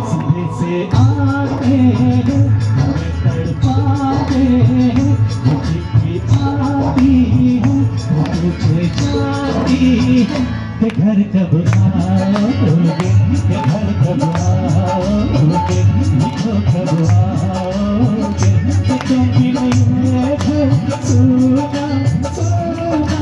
सीधे से आते हैं हमें तड़पाते हैं, वो चिट्ठी आती है वो पूछे जाती है कि घर कब आओगे, कि घर कब आओगे, लिखो कब आओगे, कि तुम बिन ये घर सुना सुना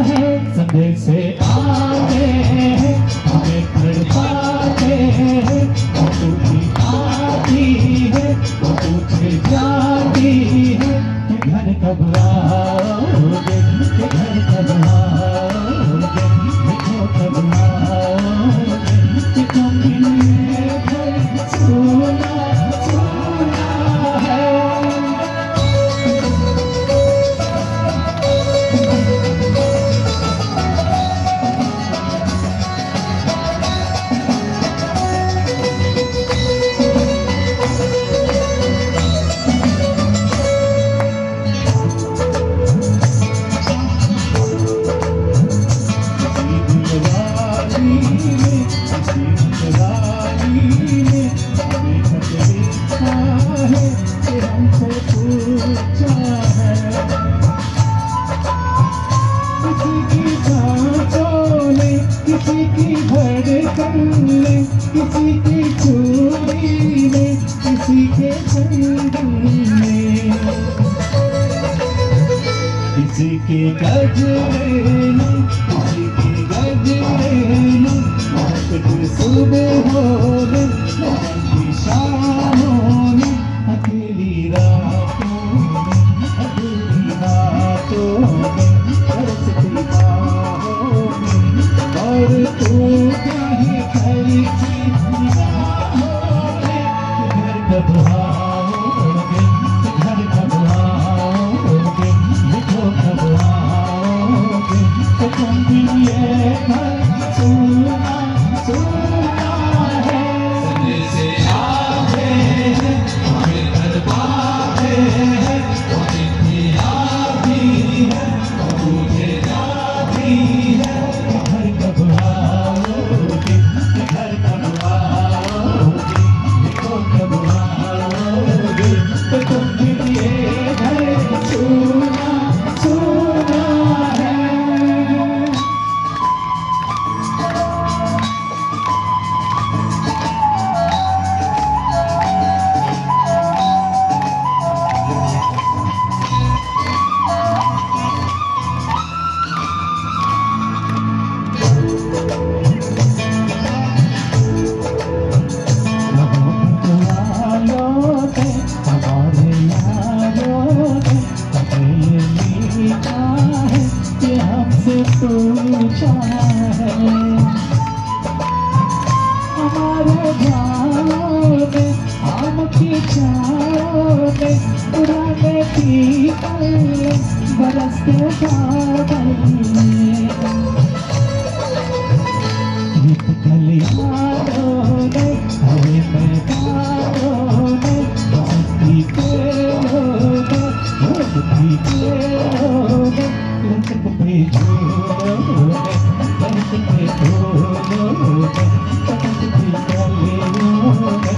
है। संदेश से आते हैं हमें तड़पाते हैं, वो टूटी आती है वो पूछे जाती है कि घर कब आओगे, कि घर कब आओगे, लिखो कब आओगे, कि तुम बिन ये घर सुना सुना है। किसी की धड़कन में, किसी की चूड़ी में, किसी के चंदन में, किसी के गजरे में, किसी के गजरे में, महक सुबह में, महक शामों में, अकेली रातों में, अधूरी रातों में, बरसती बाहों में, और तू कहीं खड़ी थी निगाहों में, घर कब आओगे, घर कब आओगे, लिखो कब आओगे, तो तुम बिन ये घर सुना सुना है। संदेश से आते हैं हमें तड़पाते हैं, वो चिट्ठी आती है वो पूछे जाती है, घर कब आओगे, घर कब आओगे, लिखो कब आओगे, तो तुम बिन ये घर सुना सुना है। पूछा है हमारे गाँव में, आम की छाँव में, पुराने पीपल बरसते बादल में, गीत कलियारों ने, हवे मैदानों ने, बसंती पेड़ों ने, बसंती पेड़ों ने, लचकते झूलों ने, लचकते झूलों ने, लचकती कलियों ने,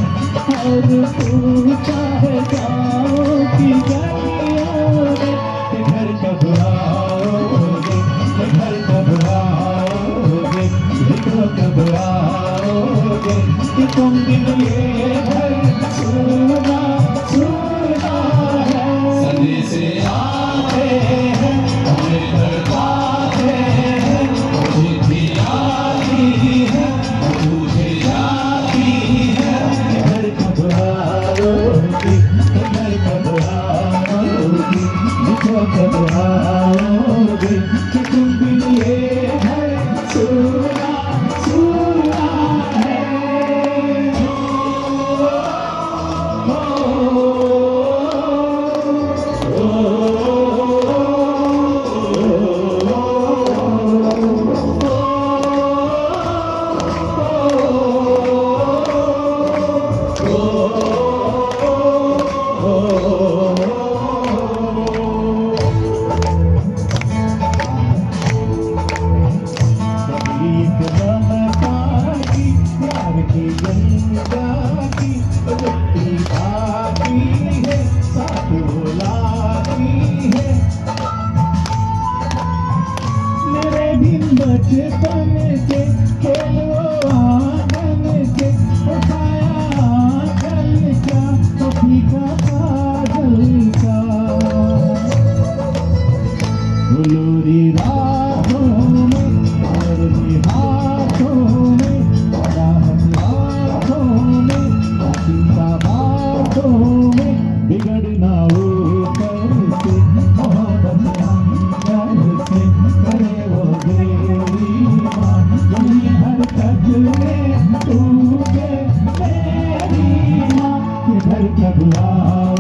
और पूछा है गाँव की गलियों ने, कि घर कब आओगे, कि घर कब आओगे, लिखो कब आओगे, कि तुम बिन ये घर सुना सुना है। संदेश से आते हैं हमें तड़पाते हैं, वो चिट्ठी आती है वो पूछे जाती है, घर कब आओगे, घर कब आओगे, लिखो कब आओगे, कि तुम बिन ये घर सुना सुना है। झूले टूटे मेरी माँ, किधर कब आओ